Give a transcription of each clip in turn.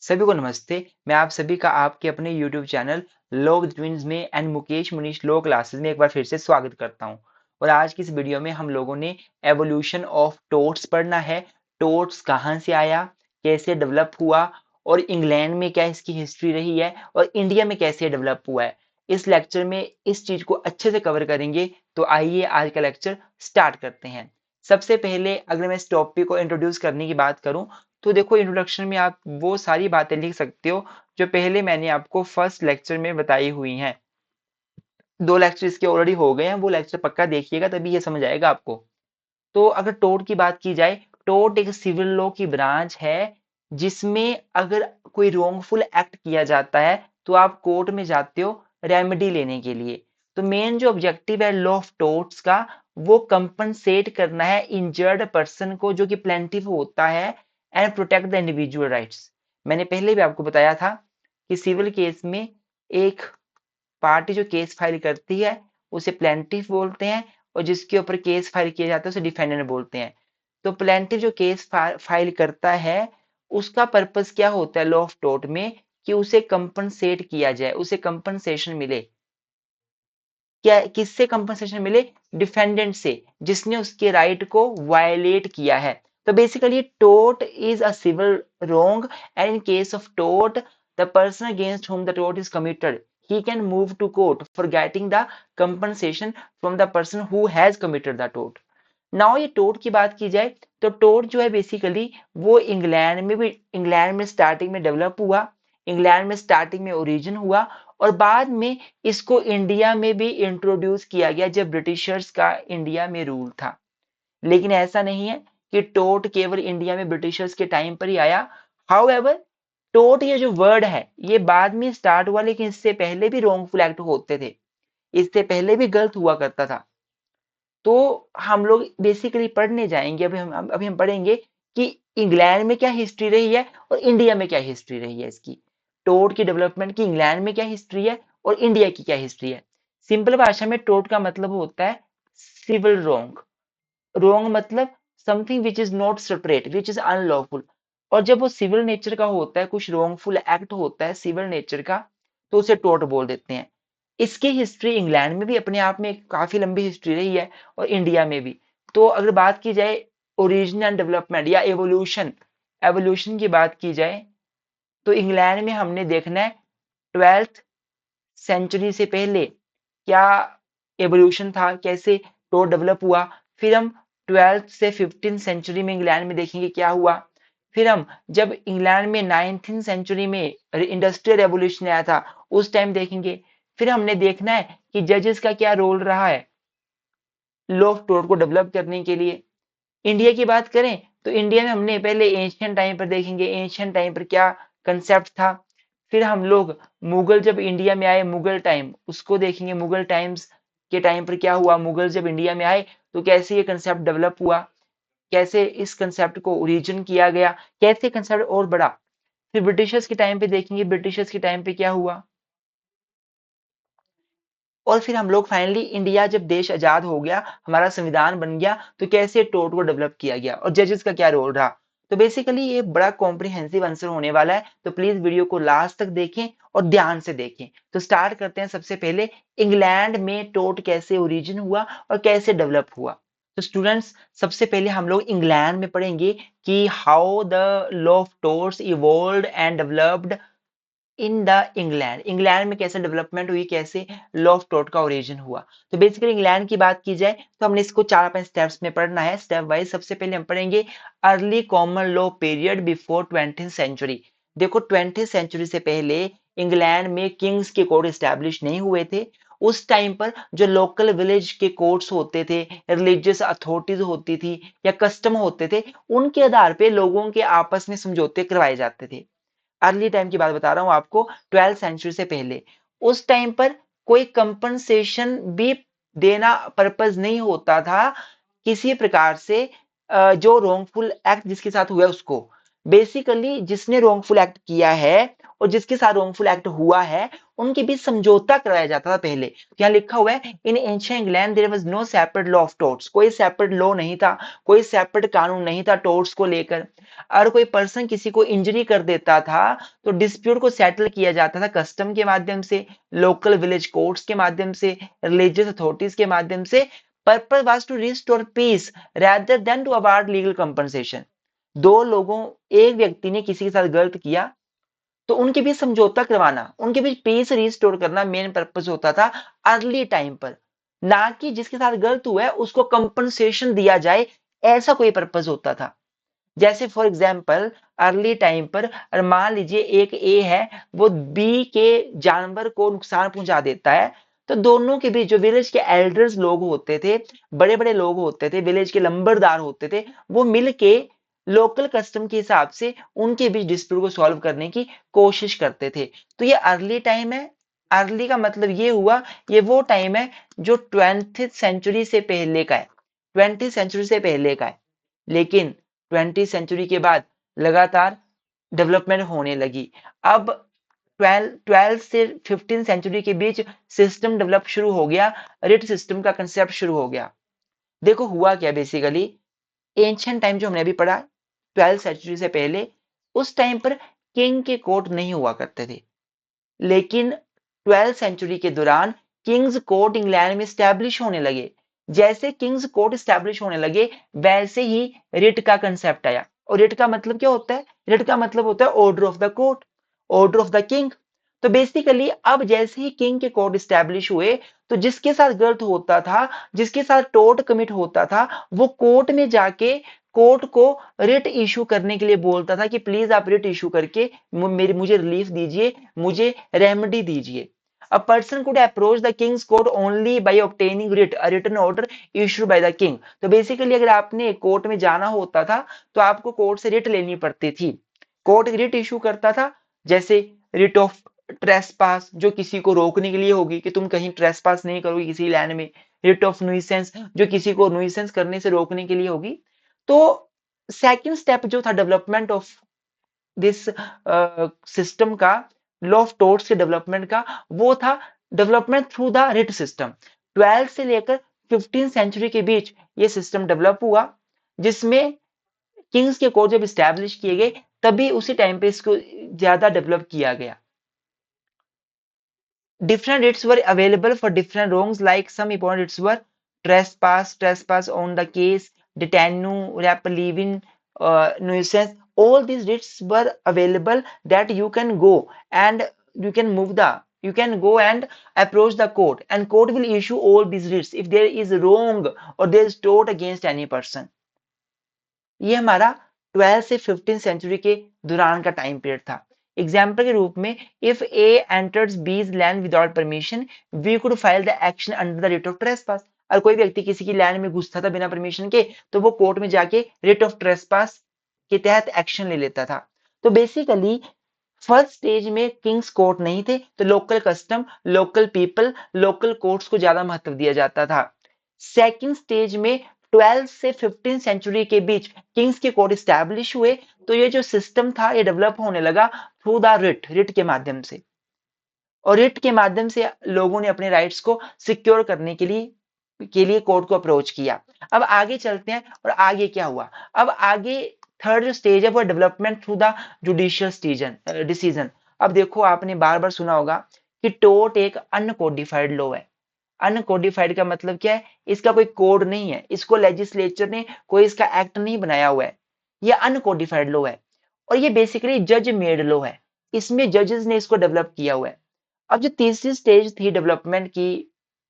सभी को नमस्ते। मैं आप सभी का आपके अपने YouTube channel Law with Twins में and Mukesh Munish Law Classes में एक बार फिर से स्वागत करता हूं। और आज की इस वीडियो में हम लोगों ने एवोल्यूशन ऑफ टोर्ट्स पढ़ना है। टोर्ट्स कहां से आया, कैसे डेवलप हुआ और इंग्लैंड में क्या इसकी हिस्ट्री रही है और इंडिया में कैसे डेवलप हुआ है। इस लेक्चर में इस चीज को अच्छे से कवर करेंगे। तो आइए आज का लेक्चर स्टार्ट करते हैं। सबसे पहले अगर मैं इस टॉपिक को इंट्रोड्यूस करने की बात करूं तो देखो, इंट्रोडक्शन में आप वो सारी बातें लिख सकते हो जो पहले मैंने आपको फर्स्ट लेक्चर में बताई हुई हैं। 2 लेक्चर इसके ऑलरेडी हो गए हैं, वो लेक्चर पक्का देखिएगा तभी ये समझ आएगा आपको। तो अगर टोर्ट की बात की जाए, टोर्ट एक सिविल लॉ की ब्रांच है जिसमें अगर कोई रॉन्गफुल एक्ट किया जाता है तो आप कोर्ट में जाते हो रेमेडी लेने के लिए। तो मेन जो ऑब्जेक्टिव है लॉ ऑफ टोर्ट्स का, वो कंपनसेट करना है इंजर्ड पर्सन को जो कि प्लेंटिफ होता है and protect the individual rights. मैंने पहले भी आपको बताया था कि सिविल केस में एक पार्टी जो केस फाइल करती है उसे प्लेंटिफ बोलते हैं और जिसके ऊपर केस फाइल किया जाता है उसे डिफेंडेंट बोलते हैं। तो प्लेंटिफ जो केस फाइल करता है उसका पर्पस क्या होता है लॉ ऑफ टोर्ट में, कि उसे कंपनसेट किया जाए, उसे कंपनसेशन मिले। क्या किससे कंपनसेशन मिले? डिफेंडेंट से, जिसने उसके राइट को वायलेट किया है। तो basically tort is a civil wrong and in case of tort the person against whom the tort is committed he can move to court for getting the compensation from the person who has committed the tort. Now ये टोट की बात की जाए तो टोट जो है basically वो England में स्टार्टिंग में डेवलप हुआ, इंग्लैंड में स्टार्टिंग में ओरिजिन हुआ और बाद में इसको इंडिया में भी इंट्रोड्यूस किया गया जब ब्रिटिशर्स का इंडिया में रूल था। लेकिन ऐसा नहीं है कि टोट केवल इंडिया में ब्रिटिशर्स के टाइम पर ही आया। हाउएवर, टोट ये जो वर्ड है ये बाद में स्टार्ट हुआ, लेकिन इससे पहले भी रॉन्गफुल एक्ट होते थे, इससे पहले भी गलत हुआ करता था। तो हम लोग बेसिकली पढ़ने जाएंगे, अभी हम पढ़ेंगे कि इंग्लैंड में क्या हिस्ट्री रही है और इंडिया में क्या हिस्ट्री रही है इसकी। टोट की डेवलपमेंट की इंग्लैंड में क्या हिस्ट्री है और इंडिया की क्या हिस्ट्री है। सिंपल भाषा में टोट का मतलब होता है सिविल रॉन्ग। रॉन्ग मतलब something which is not separate, which is unlawful. और जब वो सिविल नेचर का होता है, कुछ रॉन्गफुल एक्ट होता है सिविल नेचर का, तो उसे टोट बोल देते हैं। इसकी हिस्ट्री इंग्लैंड में भी अपने आप में काफी लंबी हिस्ट्री रही है और इंडिया में भी। तो अगर बात की जाए ओरिजिन एंड डेवलपमेंट या एवोल्यूशन, एवोल्यूशन की बात की जाए तो इंग्लैंड में हमने देखना है 12th सेंचुरी से पहले क्या एवोल्यूशन था, कैसे टोट डेवलप हुआ। फिर हम 12th से 15th सेंचुरी में इंग्लैंड में देखेंगे क्या हुआ। फिर हम जब इंग्लैंड में 19th सेंचुरी में इंडस्ट्रियल रेवोल्यूशन आया था उस टाइम देखेंगे। फिर हमने देखना है कि जजेस का क्या रोल रहा है लॉ ऑफ टोर्ट को डेवलप करने के लिए। इंडिया की बात करें तो इंडिया में हमने पहले एशियन टाइम पर देखेंगे, एशियन टाइम पर क्या कंसेप्ट था। फिर हम लोग मुगल जब इंडिया में आए, मुगल टाइम उसको देखेंगे, मुगल टाइम्स के टाइम पर क्या हुआ, मुगल जब इंडिया में आए तो कैसे ये कंसेप्ट डेवलप हुआ, कैसे इस कंसेप्ट को ओरिजिन किया गया, कैसे कंसेप्ट और बढ़ा। फिर ब्रिटिशर्स के टाइम पे देखेंगे, ब्रिटिशर्स के टाइम पे क्या हुआ। और फिर हम लोग फाइनली इंडिया जब देश आजाद हो गया, हमारा संविधान बन गया, तो कैसे टोर्ट को डेवलप किया गया और जजेस का क्या रोल रहा। तो बेसिकली ये बड़ा कॉम्प्रिहेंसिव आंसर होने वाला है, तो प्लीज वीडियो को लास्ट तक देखें और ध्यान से देखें। तो स्टार्ट करते हैं सबसे पहले इंग्लैंड में टोर्ट कैसे ओरिजिन हुआ और कैसे डेवलप हुआ। तो स्टूडेंट्स सबसे पहले हम लोग इंग्लैंड में पढ़ेंगे कि how the law of torts evolved and developed in the England. England में कैसे डेवलपमेंट हुई, कैसे लॉ ऑफ टोर्ट का ओरिजिन हुआ। तो बेसिकली इंग्लैंड की बात की जाए तो हमने इसको 4-5 स्टेप्स में पढ़ना है, स्टेप वाइज। सबसे पहले हम पढ़ेंगे early common law period before 20th century. देखो 20th सेंचुरी से पहले इंग्लैंड में किंग्स के कोर्ट स्टैब्लिश नहीं हुए थे। उस टाइम पर जो लोकल विलेज के कोर्ट्स होते थे, रिलीजियस अथॉरिटीज होती थी या कस्टम होते थे, उनके आधार पे लोगों के आपस में समझौते करवाए जाते थे। अर्ली टाइम की बात बता रहा हूं आपको, 12th सेंचुरी से पहले। उस टाइम पर कोई कंपनसेशन भी देना पर्पज नहीं होता था किसी प्रकार से। जो रॉन्गफुल एक्ट जिसके साथ हुआ उसको, बेसिकली जिसने रॉन्गफुल एक्ट किया है और जिसके साथ रॉन्गफुल एक्ट हुआ है उनके बीच समझौता कराया जाता था पहले। यहाँ लिखा हुआ है in ancient England there was no separate law of torts, कोई सेपरेट लॉ नहीं था, कोई सेपरेट कानून नहीं था टोर्ट्स को लेकर। अगर कोई पर्सन किसी को इंजरी कर देता था तो डिस्प्यूट को सेटल किया जाता था कस्टम के माध्यम से, लोकल विलेज कोर्ट्स के माध्यम से, रिलीजियस अथॉरिटीज के माध्यम से। Purpose was to restore peace rather than to award legal compensation। दो लोगों, एक व्यक्ति ने किसी के साथ गलत किया तो उनके बीच समझौता करवाना, उनके बीच पीस रिस्टोर करना मेन पर्पस होता था अर्ली टाइम पर, ना कि जिसके साथ गलत हुआ है उसको कंपनसेशन दिया जाए, ऐसा कोई पर्पस होता था। जैसे फॉर एग्जाम्पल अर्ली टाइम पर मान लीजिए एक ए है वो बी के जानवर को नुकसान पहुंचा देता है, तो दोनों के बीच जो विलेज के एल्डर्स लोग होते थे, बड़े बड़े लोग होते थे, विलेज के लंबरदार होते थे, वो मिलके लोकल कस्टम के हिसाब से उनके बीच डिस्प्यूट को सॉल्व करने की कोशिश करते थे। तो ये अर्ली टाइम है। अर्ली का मतलब ये हुआ ये वो टाइम है जो 20th सेंचुरी से पहले का है, 20th सेंचुरी से पहले का है। लेकिन 20th सेंचुरी के बाद लगातार डेवलपमेंट होने लगी। अब 12 से 15 सेंचुरी के बीच सिस्टम डेवलप शुरू हो गया, रिट सिस्टम का कंसेप्ट शुरू हो गया। देखो हुआ क्या बेसिकली, एंशिएंट टाइम जो हमने अभी पढ़ा 12 सेंचुरी से पहले, उस टाइम पर किंग के कोर्ट नहीं हुआ करते थे। लेकिन 12 सेंचुरी के दौरान किंग्स कोर्ट इंग्लैंड में स्टैब्लिश होने लगे। जैसे किंग्स कोर्ट स्टैब्लिश होने लगे वैसे ही रिट का कंसेप्ट आया। और रिट का मतलब क्या होता है? रिट का मतलब होता है order of the court, order of the king. तो बेसिकली अब जैसे ही किंग के कोर्ट स्टैब्लिश हुए तो जिसके साथ गलत होता था, जिसके साथ टोर्ट कमिट होता था, वो कोर्ट में जाके कोर्ट को रिट इशू करने के लिए बोलता था कि प्लीज आप रिट इशू करके मुझे रिलीफ दीजिए, मुझे रेमेडी दीजिए। A person could approach the king's court only by obtaining writ, a written order issued by the king। तो बेसिकली अगर आपने कोर्ट में जाना होता था तो आपको कोर्ट से रिट लेनी पड़ती थी। कोर्ट रिट इशू करता था, जैसे रिट ऑफ ट्रेसपास जो किसी को रोकने के लिए होगी कि तुम कहीं ट्रेसपास नहीं करोगे किसी लैंड में, रिट ऑफ नुइसेंस जो किसी को नुइसेंस करने से रोकने के लिए होगी। तो सेकंड स्टेप जो था डेवलपमेंट ऑफ दिस सिस्टम का, लॉ ऑफ टोर्ट्स के डेवलपमेंट का, वो था development through the writ system. 12 से लेकर 15 सेंचुरी के बीच ये सिस्टम डेवलप हुआ, जिसमें किंग्स के कोर्ट जब स्टैब्लिश किए गए तभी उसी टाइम पे इसको ज्यादा डेवलप किया गया। Different writs were available for different wrongs, like some important writs were trespass on the case, detenue, leaving, nuisance. All these writs were available that you can go and you can you can go and approach the court, and court will issue all these writs if there is wrong or there is tort against any person। ये हमारा 12 से 15 century के दौरान का time period था। Example के रूप में if A enters B's land without permission we could file the action under the writ of trespass. और कोई व्यक्ति किसी की लैंड में घुसता था बिना परमिशन के तो वो कोर्ट में जाके रिट ऑफ ट्रेसपास के तहत एक्शन ले लेता था। तो बेसिकली फर्स्ट स्टेज में किंग्स कोर्ट नहीं थे तो local custom, local people, local courts को ज्यादा महत्व दिया जाता था। सेकंड स्टेज में 12 से 15 सेंचुरी के बीच किंग्स के कोर्ट स्टैब्लिश हुए तो ये जो सिस्टम था ये डेवलप होने लगा थ्रू द रिट, रिट के माध्यम से। और रिट के माध्यम से लोगों ने अपने राइट्स को सिक्योर करने के लिए कोर्ट को अप्रोच किया। अब आगे चलते हैं और आगे क्या हुआ। अब आगे थर्ड जो स्टेज है वो development through the judicial decision. अब देखो आपने बार बार सुना होगा कि टोर्ट एक अनकोडिफाइड लॉ है। अनकोडिफाइड का मतलब क्या है? इसका कोई कोड नहीं है, इसको लेजिस्लेचर ने कोई इसका एक्ट नहीं बनाया हुआ है, ये अनकोडिफाइड लॉ है। और ये बेसिकली जज मेड लॉ है, इसमें जजेस ने इसको डेवलप किया हुआ है। अब जो तीसरी स्टेज थी डेवलपमेंट की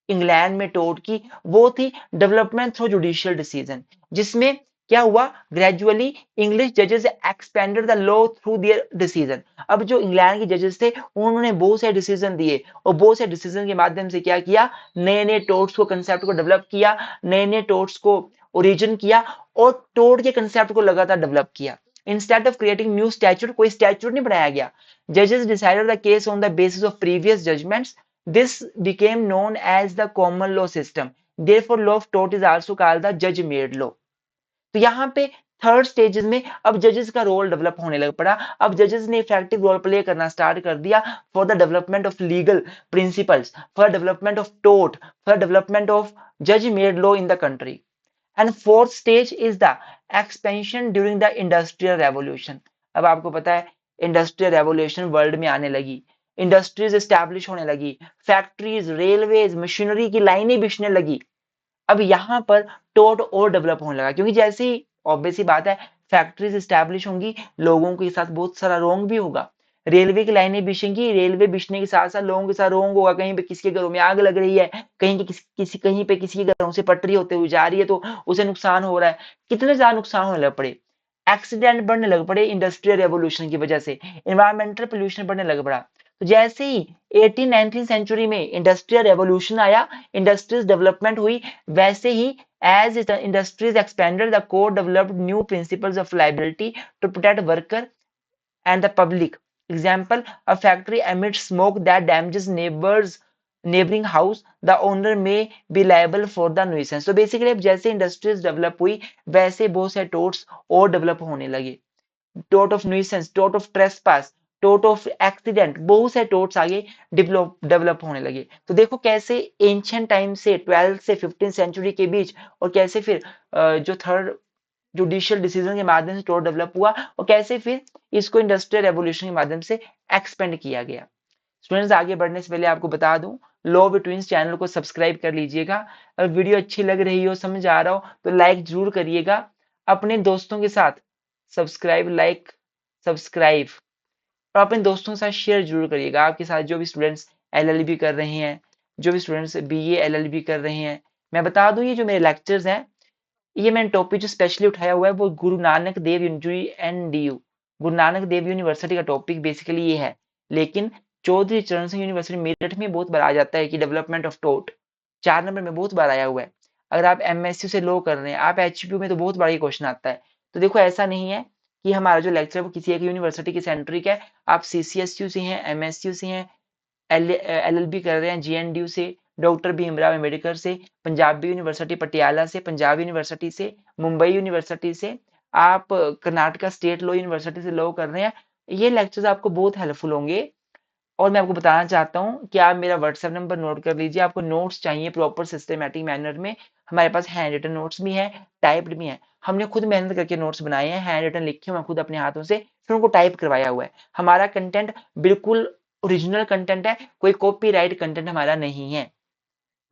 इंग्लैंड में टोर्ट की, वो थी डेवलपमेंट थ्रू जुडिशियल डिसीजन, जिसमें क्या हुआ ग्रेजुअली इंग्लिश जजेस expanded the law through their decision. अब जो इंग्लैंड के जजेस थे उन्होंने बहुत सारे डिसीजन दिए और बहुत सारे डिसीजन के माध्यम से क्या किया, नए नए टोर्ट्स को कंसेप्ट को डेवलप किया, नए नए टोर्ट्स को ओरिजिन किया और टोर्ट के कंसेप्ट को लगातार डेवलप किया। Instead of creating new statute, कोई स्टैट्यूट नहीं बनाया गया, जजेस decided the case on the basis of previous judgments. This became known as the common law system. Therefore, law of tort is also called the judge-made law। तो यहाँ पे third stages में अब जजेस का रोल डेवलप होने लग पड़ा। अब जजेस ने इफेक्टिव रोल प्ले करना स्टार्ट कर दिया for the development of legal principles, for development of tote, for development of जज made law in the country. And fourth stage is the expansion during the industrial revolution. अब आपको पता है industrial revolution world में आने लगी, industries establish होने लगी, फैक्ट्रीज, रेलवेज, मशीनरी की लाइनें बिछने लगी। अब यहाँ पर टोट और डेवलप होने लगा, क्योंकि जैसे ही ऑब्वियस सी बात है फैक्ट्रीज एस्टैब्लिश होंगी, लोगों के साथ बहुत सारा रोंग भी होगा। रेलवे की लाइनें बिछेंगी, रेलवे बिछने के साथ साथ लोगों के साथ रोंग होगा। कहीं पे किसी के घरों में आग लग रही है, कहीं के कहीं पे किसी के घरों से पटरी होते हुए जा रही है तो उसे नुकसान हो रहा है। कितने ज्यादा नुकसान होने लग पड़े, एक्सीडेंट बढ़ने लग पड़े इंडस्ट्रियल रेवोल्यूशन की वजह से, इन्वायरमेंटल पोल्यूशन बढ़ने लग पड़ा। तो जैसे ही 18-19 सेंचुरी में इंडस्ट्रियल रेवोल्यूशन आया, इंडस्ट्रीज डेवलपमेंट हुई, वैसे ही as the industries expanded, the code developed new principles of liability to protect worker and the public. Example, a factory emits smoke that damages neighboring house, the owner may be liable for the nuisance. So basically अब जैसे industries develop हुई वैसे बहुत से टोट्स और develop होने लगे। टोट of nuisance, tote of trespass, tote of accident, बहुत से टोट्स आगे डेवलप होने लगे। तो देखो कैसे एंशियंट टाइम से 12 से 15 सेंचुरी के बीच, और कैसे फिर जो थर्ड जुडिशियल डिसीजन के माध्यम से टोट डेवलप हुआ, और कैसे फिर इसको इंडस्ट्रियल रेवोल्यूशन के माध्यम से एक्सपेंड किया गया। स्टूडेंट्स आगे बढ़ने से पहले आपको बता दूं, लॉ बिटवीन्स चैनल को सब्सक्राइब कर लीजिएगा। अगर वीडियो अच्छी लग रही हो, समझ आ रहा हो तो लाइक जरूर करिएगा। अपने दोस्तों के साथ सब्सक्राइब और अपने दोस्तों के साथ शेयर जरूर करिएगा। आपके साथ जो भी स्टूडेंट्स एलएलबी कर रहे हैं, जो भी स्टूडेंट्स बीए एलएलबी कर रहे हैं, मैं बता दूं ये जो मेरे लेक्चर्स हैं, ये मैंने टॉपिक जो स्पेशली उठाया हुआ है वो Guru Nanak Dev university NDU, Guru Nanak Dev university का टॉपिक बेसिकली ये है। लेकिन चौधरी चरण सिंह यूनिवर्सिटी मेरठ में बहुत बार आ जाता है कि डेवलपमेंट ऑफ टोट 4 नंबर में बहुत बार आया हुआ है। अगर आप एमएसयू से लॉ कर रहे हैं, आप एचपीयू में तो बहुत बार ये क्वेश्चन आता है। तो देखो ऐसा नहीं है कि हमारा जो लेक्चर है वो किसी एक यूनिवर्सिटी की सेंट्रिक है। आप सीसीएसयू से हैं, एमएसयू से हैं, एलएलबी कर रहे हैं जीएनडीयू से, डॉक्टर भीमराव अम्बेडकर से, पंजाबी यूनिवर्सिटी पटियाला से, पंजाब यूनिवर्सिटी से, मुंबई यूनिवर्सिटी से, आप कर्नाटका स्टेट लॉ यूनिवर्सिटी से लॉ कर रहे हैं, ये लेक्चर्स आपको बहुत हेल्पफुल होंगे। और मैं आपको बताना चाहता हूँ कि आप मेरा व्हाट्सएप नंबर नोट कर लीजिए। आपको नोट्स चाहिए प्रॉपर सिस्टमेटिक मैनर में, हमारे पास हैंड रिटन नोट्स भी हैं, टाइप्ड भी हैं। हमने खुद मेहनत करके नोट्स बनाए हैं, हैंड रिटन लिखे हुए खुद अपने हाथों से, फिर उनको टाइप करवाया हुआ है। हमारा कंटेंट बिल्कुल ओरिजिनल कंटेंट है, कोई कॉपीराइट कंटेंट हमारा नहीं है,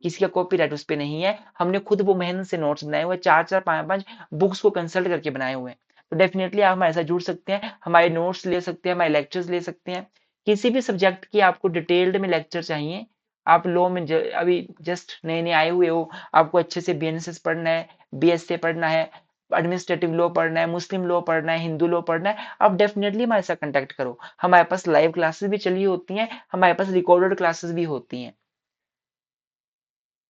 किसी का कॉपीराइट उस पर नहीं है। हमने खुद वो मेहनत से नोट्स बनाए हुए, 4-4 5-5 बुक्स को कंसल्ट करके बनाए हुए हैं। तो डेफिनेटली आप हमारे साथ जुड़ सकते हैं, हमारे नोट्स ले सकते हैं, हमारे लेक्चर्स ले सकते हैं। किसी भी सब्जेक्ट की आपको डिटेल्ड में लेक्चर चाहिए, आप लॉ में अभी जस्ट नए नए आए हुए हो, आपको अच्छे से बीएनएसएस पढ़ना है, बीएसए पढ़ना है, एडमिनिस्ट्रेटिव लॉ पढ़ना है, मुस्लिम लॉ पढ़ना है, हिंदू लॉ पढ़ना है, आप डेफिनेटली हमारे साथ कंटेक्ट करो। हमारे पास लाइव क्लासेस भी चली होती हैं, हमारे पास रिकॉर्डेड क्लासेस भी होती हैं।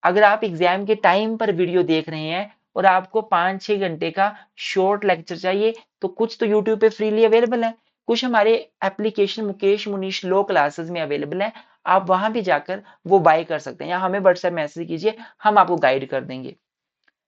अगर आप एग्जाम के टाइम पर वीडियो देख रहे हैं और आपको 5-6 घंटे का शॉर्ट लेक्चर चाहिए, तो कुछ तो यूट्यूब पे फ्रीली अवेलेबल है, कुछ हमारे एप्लीकेशन मुकेश मुनीश लो क्लासेस में अवेलेबल है। आप वहां भी जाकर वो बाय कर सकते हैं, या हमें व्हाट्सएप मैसेज कीजिए, हम आपको गाइड कर देंगे।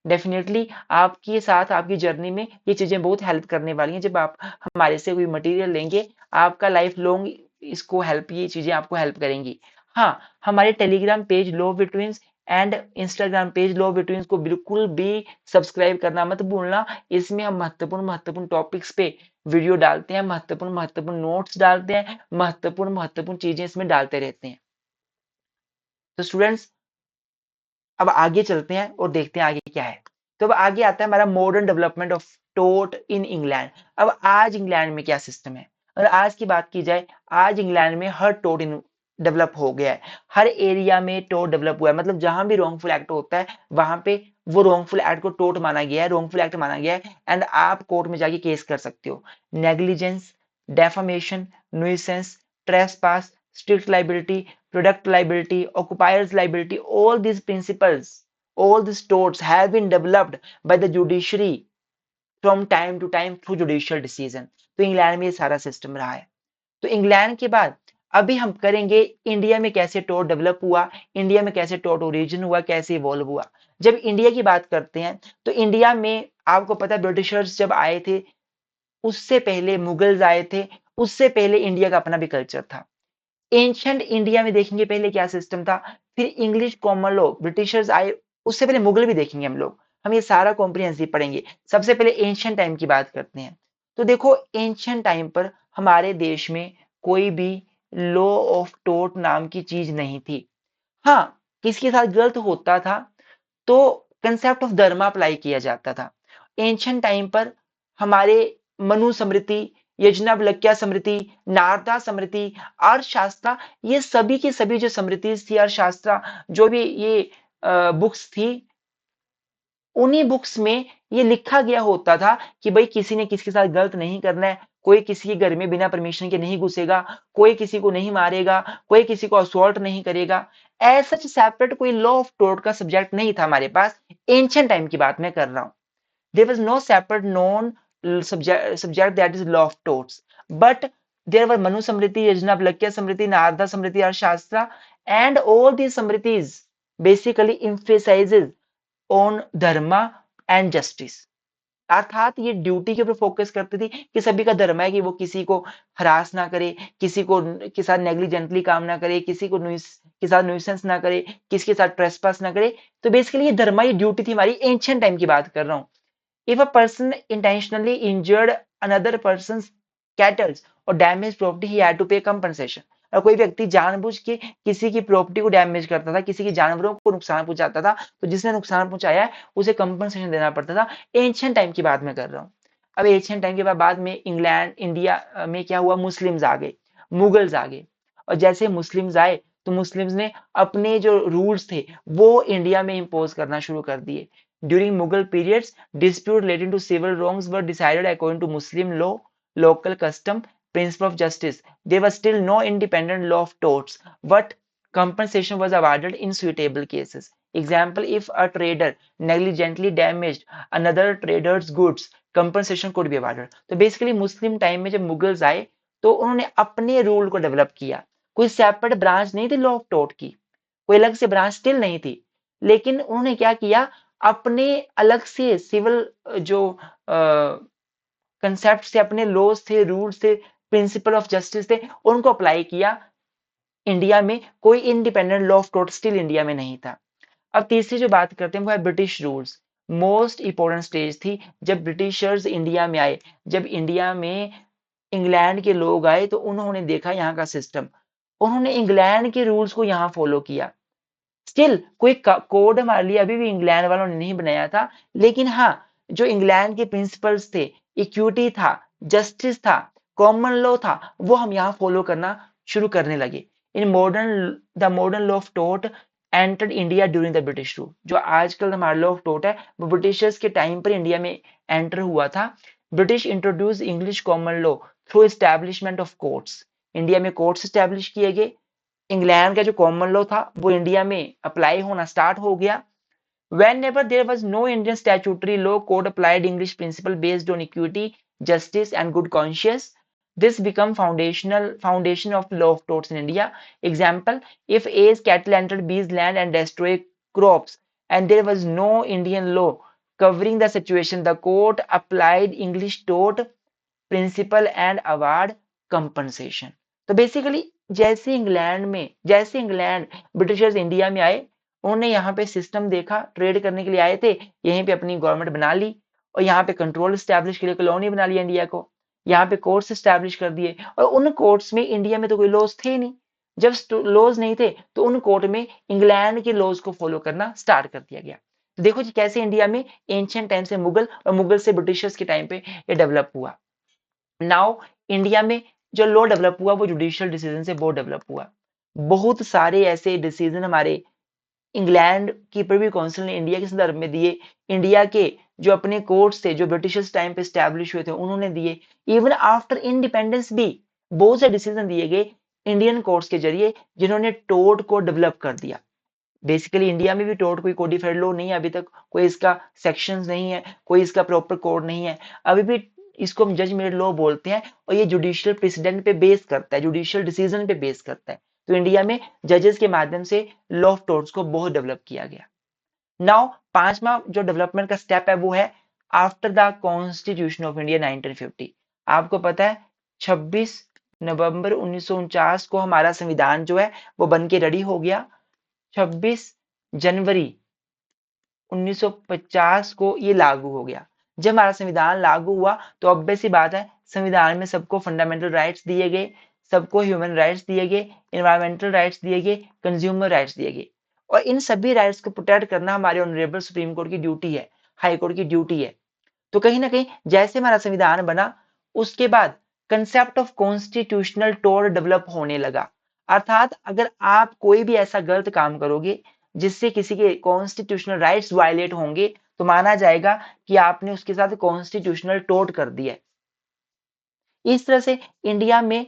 डेफिनेटली आपके साथ आपकी जर्नी में ये चीजें बहुत हेल्प करने वाली हैं। जब आप हमारे से कोई मटेरियल लेंगे, आपका लाइफ लॉन्ग इसको हेल्प, ये चीजें आपको हेल्प करेंगी। हाँ, हमारे Telegram page Law with Twins and Instagram page Law with Twins को बिल्कुल भी सब्सक्राइब करना मत भूलना। इसमें हम महत्वपूर्ण महत्वपूर्ण टॉपिक्स पे वीडियो डालते हैं, महत्वपूर्ण महत्वपूर्ण नोट्स डालते हैं, महत्वपूर्ण महत्वपूर्ण चीजें इसमें डालते रहते हैं। तो स्टूडेंट्स अब आगे चलते हैं और देखते हैं आगे क्या है। तो अब आगे आता है हमारा मॉडर्न डेवलपमेंट ऑफ टोट इन इंग्लैंड। अब आज इंग्लैंड में क्या सिस्टम है, और आज की बात की जाए, आज इंग्लैंड में हर टोट डेवलप हो गया है, हर एरिया में टोट डेवलप हुआ है। मतलब जहां भी रॉन्गफुल एक्ट होता है वहां पे वो रॉन्गफुल एक्ट को टोट माना गया है, रॉन्गफुल एक्ट माना गया है, एंड आप कोर्ट में जाके केस कर सकते हो। Negligence, defamation, nuisance, trespass, strict liability, product liability, occupier's liability, all these torts have been developed by the judiciary from time to time through judicial decision। तो इंग्लैंड में ये सारा सिस्टम रहा है। तो इंग्लैंड के बाद अभी हम करेंगे इंडिया में कैसे टोट डेवलप हुआ, इंडिया में कैसे टोट ओरिजिन हुआ, कैसे इवॉल्व हुआ। जब इंडिया की बात करते हैं तो इंडिया में आपको पता है ब्रिटिशर्स जब आए थे, उससे पहले मुगल्स आए थे, उससे पहले इंडिया का अपना भी कल्चर था। एंशिएंट इंडिया में देखेंगे पहले क्या सिस्टम था, फिर इंग्लिश कॉमन लॉ, ब्रिटिशर्स आए, उससे पहले मुगल भी देखेंगे हम लोग। हम ये सारा कॉम्प्रिहेंसिव पढ़ेंगे। सबसे पहले एंशिएंट टाइम की बात करते हैं। तो देखो एंशिएंट टाइम पर हमारे देश में कोई भी लॉ ऑफ टोट नाम की चीज नहीं थी। हाँ, किसके साथ गलत होता था तो कंसेप्ट ऑफ धर्म अप्लाई किया जाता था। एंशिएंट टाइम पर हमारे मनुस्मृति, यज्ञवल्क्य स्मृति, नारदा स्मृति, अर्थशास्त्र, ये सभी की सभी जो स्मृतिज थी, अर्थशास्त्र, जो भी ये बुक्स थी, उन्हीं बुक्स में ये लिखा गया होता था कि भाई किसी ने किसी के साथ गलत नहीं करना है, कोई किसी के घर में बिना परमिशन के नहीं घुसेगा, कोई किसी को नहीं मारेगा, कोई किसी को असॉल्ट नहीं करेगा। ऐसा सेपरेट कोई लॉ ऑफ टोर्ट का सब्जेक्ट नहीं था हमारे पास। एंशिएंट टाइम की बात मैं कर रहा हूँ। There was no separate known subject that is law of torts, but there were Manu Samriti, Yajnavalkya Samriti, Narada Samriti, Arthashastra, and all these Samritis basically emphasizes on dharma and justice. अर्थात ये duty के ऊपर focus करती थी कि सभी का धर्म है कि वो किसी को हरास ना करे, किसी को के साथ नेग्लिजेंटली काम ना करे, किसी को के साथ न्यूसेंस ना करे, किसी के साथ ट्रेसपास ना करे। तो बेसिकली ये धर्मा ये ड्यूटी थी हमारी। एंशिएंट टाइम की बात कर रहा हूँ। If a person intentionally injured another person's cattle or damaged property, he had to pay compensation. और कोई व्यक्ति जानबूझ के किसी की प्रॉपर्टी को डैमेज करता था, किसी के जानवरों को नुकसान पहुंचाता था, तो जिसने नुकसान पहुंचाया है उसे कंपनसेशन देना पड़ता था। एंशिएंट टाइम की बात मैं कर रहा हूँ। अब एंशिएंट टाइम के बाद में इंग्लैंड इंडिया में क्या हुआ, मुस्लिम्स आ गए, मुगल्स आ गए। और जैसे मुस्लिम्स आए तो मुस्लिम्स ने अपने जो रूल्स थे वो इंडिया में इम्पोज करना शुरू कर दिए। During Mughal periods dispute relating to civil wrongs were decided according to Muslim law, local custom, principle of justice. There was still no independent law of torts, but compensation was awarded in suitable cases. Example, if a trader negligently damaged another trader's goods, compensation could be awarded. तो basically मुस्लिम time में जब Mughals आए तो उन्होंने अपने rule को develop किया। कोई सेपरेट ब्रांच नहीं थी लॉ ऑफ टोर्ट की, कोई अलग से ब्रांच स्टिल नहीं थी, लेकिन उन्होंने क्या किया, अपने अलग से सिविल जो कंसेप्ट थे, अपने लॉज थे, रूल्स थे, प्रिंसिपल ऑफ जस्टिस थे, उनको अप्लाई किया इंडिया में। कोई independent law of tort still India में नहीं था। अब तीसरी जो बात करते हैं वो है British rules. Most important stage थी जब ब्रिटिशर्स इंडिया में आए। जब इंडिया में इंग्लैंड के लोग आए तो उन्होंने देखा यहाँ का सिस्टम, उन्होंने इंग्लैंड के रूल्स को यहाँ फॉलो किया। स्टिल कोई कोड हमारे लिए अभी भी इंग्लैंड वालों ने नहीं बनाया था, लेकिन हाँ, जो इंग्लैंड के प्रिंसिपल्स थे, इक्विटी था, जस्टिस था, कॉमन लॉ था, वो हम यहाँ फॉलो करना शुरू करने लगे। In modern law of tort entered India during the British rule. जो आजकल हमारा लॉ ऑफ टोर्ट है वो ब्रिटिशर्स के टाइम पर इंडिया में एंटर हुआ था। British introduce English common law through establishment of courts. India में कोर्ट्स एस्टैब्लिश किए गए। इंग्लैंड का जो कॉमन लॉ था वो इंडिया में अप्लाई होना स्टार्ट हो गया। Whenever there was no Indian statutory law, court applied English principle based on equity, justice, and good conscience. This become foundation of law of torts in India. Example: if A's cattle entered B's land and destroy crops, and there was no Indian law covering the situation, the court applied English tort principle and award compensation. तो basically जैसे England Britishers India में आए, उन्होंने यहाँ पे system देखा, trade करने के लिए आए थे, यहीं पे अपनी गवर्नमेंट बना ली और यहाँ पे कंट्रोल स्टैब्लिश के लिए कॉलोनी बना लिया इंडिया को। यहाँ पे कोर्ट्स स्टैब्लिश कर दिए और उन कोर्ट्स में इंडिया में तो कोई लॉज थे नहीं। जब लॉज नहीं थे तो उन कोर्ट में इंग्लैंड के लॉज को फॉलो करना स्टार्ट कर दिया गया। तो देखो जी कैसे इंडिया में एंशिएंट टाइम से मुगल और मुगल से ब्रिटिशर्स के टाइम पे ये डेवलप हुआ। नाउ इंडिया में जो लॉ डेवलप हुआ वो जुडिशियल डिसीजन से बहुत डेवलप हुआ। बहुत सारे ऐसे डिसीजन हमारे इंग्लैंड की प्रिवी काउंसिल ने इंडिया के संदर्भ में दिए। इंडिया के जो अपने कोर्ट्स थे जो ब्रिटिशर्स टाइम पे स्टैब्लिश हुए थे उन्होंने दिए। इवन आफ्टर इंडिपेंडेंस भी बहुत से डिसीजन दिए गए इंडियन कोर्ट्स के जरिए जिन्होंने टोर्ट को डेवलप कर दिया। बेसिकली इंडिया में भी टोर्ट कोई कोडिफाइड लॉ नहीं है अभी तक, कोई इसका सेक्शंस नहीं है, कोई इसका प्रॉपर कोड नहीं है अभी भी। इसको हम जजमेंट लॉ बोलते हैं और ये जुडिशियल प्रेसिडेंट पे बेस करता है, जुडिशियल डिसीजन पे बेस करता है। तो इंडिया में जजेस के माध्यम से लॉ ऑफ टोर्ट्स को बहुत डेवलप किया गया। नाउ पांचवा जो डेवलपमेंट का स्टेप है वो है after the constitution of India 1950। आपको पता है 26 नवंबर 1949 को हमारा संविधान जो है वो बन के रेडी हो गया। 26 जनवरी 1950 को ये लागू हो गया। जब हमारा संविधान लागू हुआ तो ऑब्वियस सी बात है, संविधान में सबको फंडामेंटल राइट्स दिए गए, सबको ह्यूमन राइट्स दिए गए, एनवायरमेंटल राइट्स दिए गए, कंज्यूमर राइट्स दिए गए। और इन सभी राइट्स को प्रोटेक्ट करना हमारे ऑनरेबल सुप्रीम कोर्ट की ड्यूटी है, हाई कोर्ट की ड्यूटी है। तो कहीं ना कहीं जैसे हमारा संविधान बना, उसके बाद concept of constitutional tort develop होने लगा। अर्थात अगर आप कोई भी ऐसा गलत काम करोगे जिससे किसी के कॉन्स्टिट्यूशनल राइट्स वायलेट होंगे, तो माना जाएगा कि आपने उसके साथ कॉन्स्टिट्यूशनल टोट कर दिया। इस तरह से इंडिया में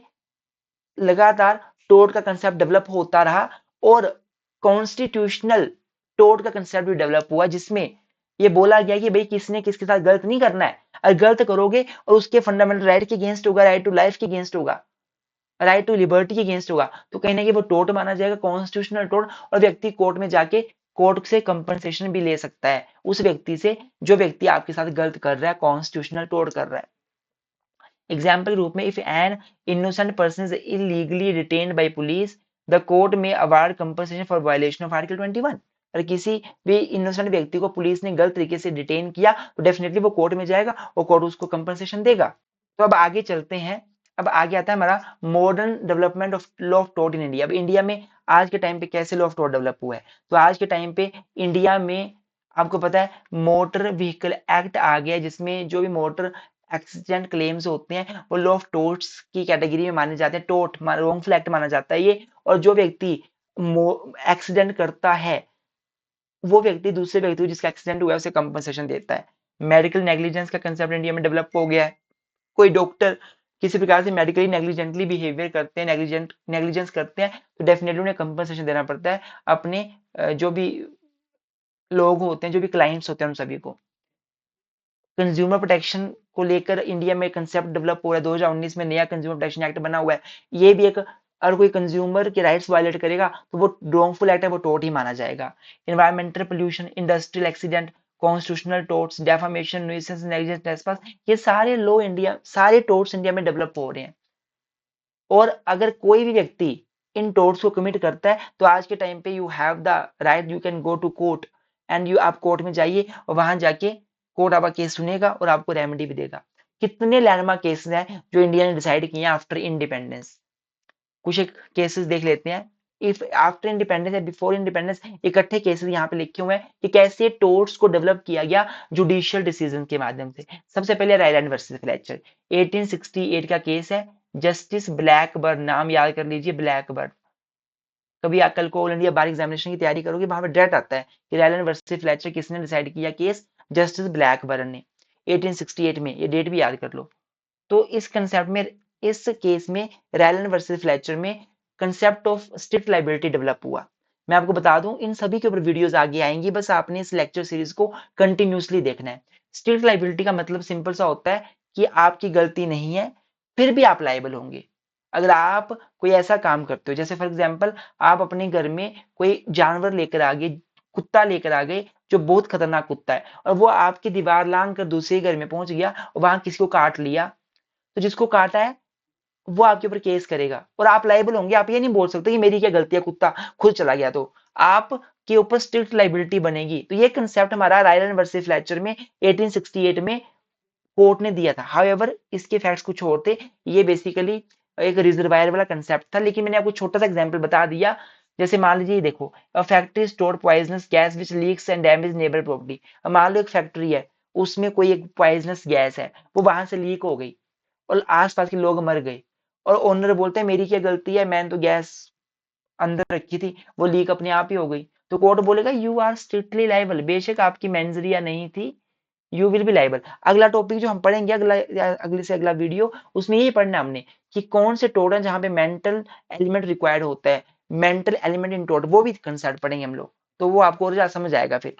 लगातार टोट का कंसेप्ट डेवलप होता रहा और कॉन्स्टिट्यूशनल टोट का कंसेप्ट भी डेवलप हुआ, जिसमें ये बोला गया कि भाई किसने किसके साथ गलत नहीं करना है। अगर गलत करोगे और उसके फंडामेंटल राइट के अगेंस्ट होगा, राइट टू लाइफ के अगेंस्ट होगा, राइट टू लिबर्टी के अगेंस्ट होगा, तो कहीं ना कहीं वो टोट माना जाएगा, कॉन्स्टिट्यूशनल टोट। और व्यक्ति कोर्ट में जाके कोर्ट से कंपनसेशन भी ले सकता है उस व्यक्ति से जो व्यक्ति आपके साथ गलत कर रहा है, कॉन्स्टिट्यूशनल टोट कर रहा है। एग्जाम्पल के रूप में, if an innocent person is illegally detained by police, the court में award compensation for violation of article 21। अगर किसी भी इनोसेंट व्यक्ति को पुलिस ने गलत तरीके से डिटेन किया तो डेफिनेटली वो कोर्ट में जाएगा और कोर्ट उसको कंपनसेशन देगा। तो अब आगे चलते हैं। अब आगे आता है हमारा modern development of law of tort in India. अब इंडिया में आज के टाइम पे कैसे लॉ ऑफ टोर्ट डेवलप हुआ है, तो आज के टाइम पे इंडिया में आपको पता है मोटर व्हीकल एक्ट आ गया, जिसमें जो भी मोटर एक्सीडेंट क्लेम्स होते हैं वो लॉ ऑफ टोर्ट्स की कैटेगरी में माने जाते हैं। टोर्ट रॉन्गफुल एक्ट माना जाता है ये। और जो व्यक्ति एक्सीडेंट करता है, वो व्यक्ति दूसरे व्यक्ति को जिसका एक्सीडेंट हुआ है उसे कंपनसेशन देता है। मेडिकल नेग्लिजेंस का कंसेप्ट इंडिया में डेवलप हो गया है। कोई डॉक्टर किसी प्रकार से मेडिकली नेग्लिजेंटली बिहेवियर करते हैं, नेग्लिजेंस करते हैं, तो डेफिनेटली उन्हें कंपनसेशन देना पड़ता है अपने जो भी लोग होते हैं, जो भी क्लाइंट्स होते हैं, उन सभी को। कंज्यूमर प्रोटेक्शन को लेकर इंडिया में कंसेप्ट डेवलप हो रहा है। 2019 में नया कंज्यूमर प्रोटेक्शन एक्ट बना हुआ है। ये भी एक, अगर कोई कंज्यूमर के राइट्स वायलेट करेगा तो वो रॉन्गफुल एक्ट है, वो टोर्ट ही माना जाएगा। Environmental pollution, industrial accident, constitutional torts, defamation, nuisance, negligence, trespass, ये सारे लॉ इंडिया, सारे टोर्ट्स इंडिया में डेवलप हो रहे हैं। और अगर कोई भी व्यक्ति इन टोर्ट्स को कमिट करता है तो आज के टाइम पे you have the right, you can go to court and you, आप कोर्ट में जाइए और वहां जाके कोर्ट आपका केस सुनेगा और आपको रेमेडी भी देगा। कितने लैंडमार्क केसेस हैं जो इंडिया ने डिसाइड किए हैं आफ्टर इंडिपेंडेंस। कुछ एक केसेस देख लेते हैं। इफ आफ्टर इंडिपेंडेंस या बिफोर इंडिपेंडेंस, इकट्ठे केसेस यहाँ पे लिखे हुए हैं कि कैसे टोर्ट्स को डेवलप किया गया जुडिशियल डिसीजन के माध्यम से। सबसे पहले रायलैंड वर्सेस फ्लेचर, 1868 का केस है। जस्टिस ब्लैकबर्न, नाम याद कर लीजिए, ब्लैकबर्न। कभी कल को ऑल इंडिया बार एग्जामिनेशन की तैयारी करोगे, वहां पे डायरेक्ट आता है कि रायलैंड वर्सेस फ्लेचर किसने डिसाइड किया केस, जस्टिस ब्लैकबर्न ने, 1868 में। ये डेट भी याद कर लो। तो इस कंसेप्ट में, इस केस में, रायलैंड वर्सेस फ्लेचर में concept of strict liability develop हुआ। मैं आपको बता दूं, इन सभी के ऊपर वीडियोस आगे आएंगी, बस आपने इस लेक्चर सीरीज को कंटिन्यूसली देखना है। स्ट्रिक्ट लाइबिलिटी का मतलब सिंपल सा होता है कि आपकी गलती नहीं है फिर भी आप लाइबल होंगे। अगर आप कोई ऐसा काम करते हो, जैसे फॉर एग्जाम्पल आप अपने घर में कोई जानवर लेकर आ गए, कुत्ता लेकर आ गए जो बहुत खतरनाक कुत्ता है, और वो आपकी दीवार लांग कर दूसरे घर में पहुंच गया और वहां किसी को काट लिया, तो जिसको काटा है वो आपके ऊपर केस करेगा और आप लाइबल होंगे। आप ये नहीं बोल सकते कि मेरी क्या गलती है, कुत्ता खुद चला गया, तो आपके ऊपर स्ट्रिक्ट लाइबिलिटी बनेगी। तो ये कंसेप्ट हमारा रायलैंड वर्सेस फ्लेचर में 1868 में कोर्ट ने दिया था। हाउएवर इसके फैक्ट्स कुछ और थे, ये बेसिकली एक रिजर्वायर वाला कंसेप्ट था, लेकिन मैंने आपको छोटा सा एग्जांपल बता दिया। जैसे मान लीजिए, देखो, a factory store poisonous gas which leaks and damage neighbour property. अब मान लो एक फैक्ट्री है, उसमें कोई एक पॉइजनस गैस है, वो वहां से लीक हो गई और आसपास के लोग मर गए, और ओनर बोलते हैं मेरी क्या गलती है, मैंने तो गैस अंदर रखी थी, वो लीक अपने आप ही हो गई। तो कोर्ट बोलेगा यू आर स्ट्रिक्टली लाइबल, बेशक आपकी मेंजरिया नहीं थी, यू विल बी लाइबल। अगला टॉपिक जो हम पढ़ेंगे, अगले से अगला वीडियो, उसमें यही पढ़ना हमने कि कौन से टोट है जहां पे मेंटल एलिमेंट रिक्वायर्ड होता है, मेंटल एलिमेंट इन टोट, वो भी कंसेप्ट पढ़ेंगे हम लोग, तो वो आपको और ज्यादा समझ आएगा फिर।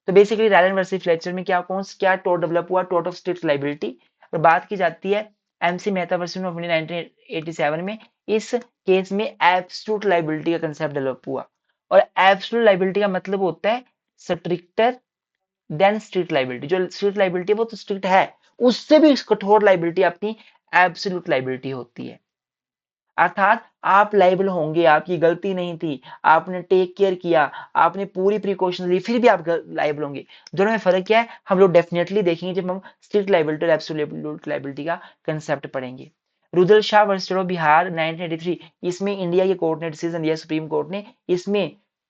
तो बेसिकली रायलैंड वर्सेस फ्लेचर में क्या टोट डेवलप हुआ, टोट ऑफ स्ट्रिक्ट लाइबिलिटी। और बात की जाती है MC Mehta versus of India 1987 में, इस केस में एब्सोल्यूट लाइबिलिटी का कंसेप्ट डेवलप हुआ। और एब्सोल्यूट लाइबिलिटी का मतलब होता है स्ट्रिक्टर देन स्ट्रिक्ट लाइबिलिटी। जो स्ट्रिक्ट लाइबिलिटी वो तो स्ट्रिक्ट है, उससे भी कठोर लाइबिलिटी आपकी एब्सोल्यूट लाइबिलिटी होती है। अर्थात आप लायबल होंगे, आपकी गलती नहीं थी, आपने टेक केयर किया, आपने पूरी प्रिकॉशन ली, फिर भी आप लायबल होंगे। दोनों में फर्क क्या है, हम लोग डेफिनेटली देखेंगे जब हम स्ट्रिक्ट लायबिलिटी और एब्सोल्यूट लायबिलिटी का कंसेप्ट पढ़ेंगे। Rudal Shah versus State of Bihar 1983, इसमें इंडिया की कोर्ट ने डिसीजन दिया, सुप्रीम कोर्ट ने। इसमें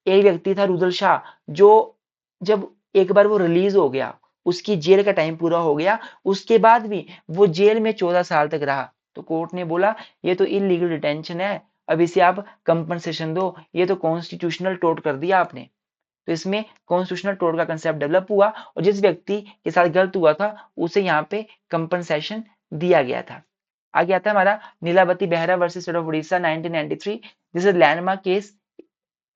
एक व्यक्ति था रुदल शाह, जो जब एक बार वो रिलीज हो गया, उसकी जेल का टाइम पूरा हो गया, उसके बाद भी वो जेल में 14 साल तक रहा। तो कोर्ट ने बोला ये तो इलीगल डिटेंशन है, अब इसे आप कंपनसेशन दो, ये तो कॉन्स्टिट्यूशनल टोट कर दिया आपने। तो इसमें कॉन्स्टिट्यूशनल टोट का कंसेप्ट डेवलप हुआ और जिस व्यक्ति के साथ गलत हुआ था उसे यहाँ पे कंपनसेशन दिया गया था। आगे आता है हमारा Nilavati Behera versus State of Orissa 1993। This is landmark case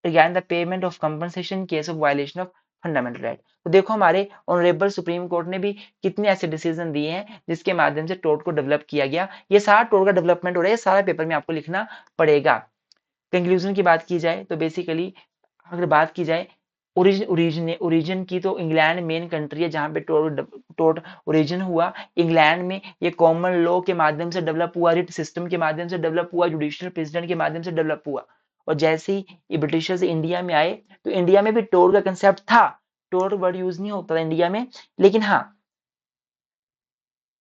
again the payment of compensation in case of violation of fundamental right। तो देखो हमारे ऑनरेबल सुप्रीम कोर्ट ने भी कितने ऐसे डिसीजन दिए हैं जिसके माध्यम से टोट को डेवलप किया गया। ये सारा टोट का डेवलपमेंट हो रहा है, ये सारा पेपर में आपको लिखना पड़ेगा। कंक्लूजन की बात की जाए तो बेसिकली अगर बात की जाए ओरिजिन की, तो इंग्लैंड मेन कंट्री है जहां पे टोट ओरिजिन हुआ। इंग्लैंड में ये कॉमन लॉ के माध्यम से डेवलप हुआ, रिट सिस्टम के माध्यम से डेवलप हुआ, जुडिशियल प्रेसिडेंट के माध्यम से डेवलप हुआ। और जैसे ही ये ब्रिटिशर्स इंडिया में आए तो इंडिया में भी टोट का कंसेप्ट था। टोट वर्ड यूज नहीं होता था इंडिया में, लेकिन हाँ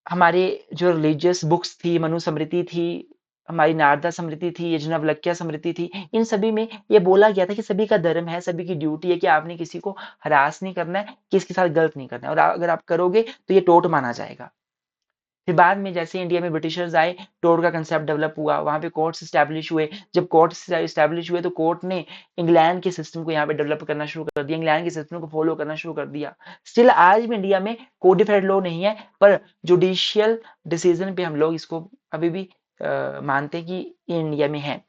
हमारे जो रिलीजियस बुक्स थी, मनुस्मृति थी, हमारी नारदा स्मृति थी, यज्ञवल्क्य स्मृति थी, इन सभी में ये बोला गया था कि सभी का धर्म है, सभी की ड्यूटी है कि आपने किसी को हरास नहीं करना है, किसी के साथ गलत नहीं करना है, और अगर आप करोगे तो ये टोट माना जाएगा। फिर बाद में जैसे इंडिया में ब्रिटिशर्स आए, टोट का कंसेप्ट डेवलप हुआ, वहां पे कोर्ट्स स्टैब्लिश हुए। जब कोर्ट्स स्टैब्लिश हुए तो कोर्ट ने इंग्लैंड के सिस्टम को यहाँ पे डेवलप करना शुरू कर दिया, इंग्लैंड के सिस्टम को फॉलो करना शुरू कर दिया। स्टिल आज भी इंडिया में कोडिफाइड लॉ नहीं है, पर जुडिशियल डिसीजन पे हम लोग इसको अभी भी मानते हैं कि इंडिया में है।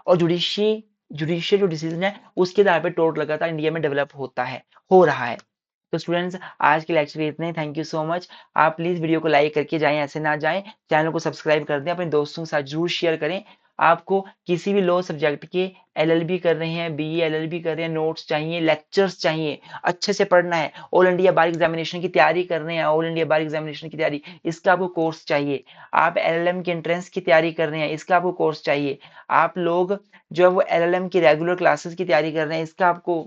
और जुडिशियल जो डिसीजन है उसके आधार पर टोट लगातार इंडिया में डेवलप होता है, हो रहा है। तो स्टूडेंट्स आज के लेक्चर में इतने, थैंक यू सो मच। आप प्लीज वीडियो को लाइक करके जाएं, ऐसे ना जाएं। चैनल को सब्सक्राइब कर दें, अपने दोस्तों के साथ जरूर शेयर करें। आपको किसी भी लॉ सब्जेक्ट के एलएलबी कर रहे हैं, बीए एलएलबी कर रहे हैं, नोट्स चाहिए, लेक्चर्स चाहिए, अच्छे से पढ़ना है, ऑल इंडिया बार एग्जामिनेशन की तैयारी कर रहे हैं, ऑल इंडिया बार एग्जामिनेशन की तैयारी, इसका आपको कोर्स चाहिए। आप एलएलएम की एंट्रेंस की तैयारी कर रहे हैं, इसका आपको कोर्स चाहिए। आप लोग जो है वो एलएलएम की रेगुलर क्लासेस की तैयारी कर रहे हैं, इसका आपको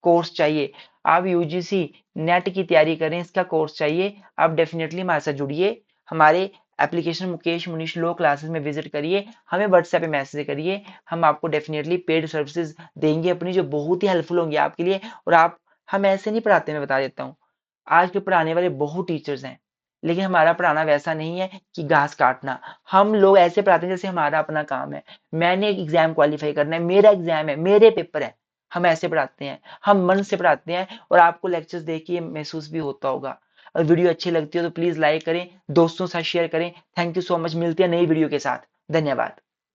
कोर्स चाहिए। आप यूजीसी नेट की तैयारी करें, इसका कोर्स चाहिए। आप डेफिनेटली हमारे साथ जुड़िए, हमारे एप्लीकेशन मुकेश मुनीश लो क्लासेस में विजिट करिए, हमें व्हाट्सएप पे मैसेज करिए, हम आपको डेफिनेटली पेड सर्विसेज देंगे अपनी, जो बहुत ही हेल्पफुल होंगी आपके लिए। और आप हम ऐसे नहीं पढ़ाते, मैं बता देता हूँ, आज के पढ़ाने वाले बहुत टीचर्स हैं, लेकिन हमारा पढ़ाना वैसा नहीं है कि घास काटना। हम लोग ऐसे पढ़ाते हैं जैसे हमारा अपना काम है, मैंने एक एग्जाम क्वालिफाई करना है, मेरा एग्जाम है, मेरे पेपर है। हम ऐसे पढ़ाते हैं, हम मन से पढ़ाते हैं, और आपको लेक्चर्स देख के महसूस भी होता होगा। और वीडियो अच्छी लगती हो तो प्लीज लाइक करें, दोस्तों के साथ शेयर करें। थैंक यू सो मच, मिलते हैं नई वीडियो के साथ। धन्यवाद।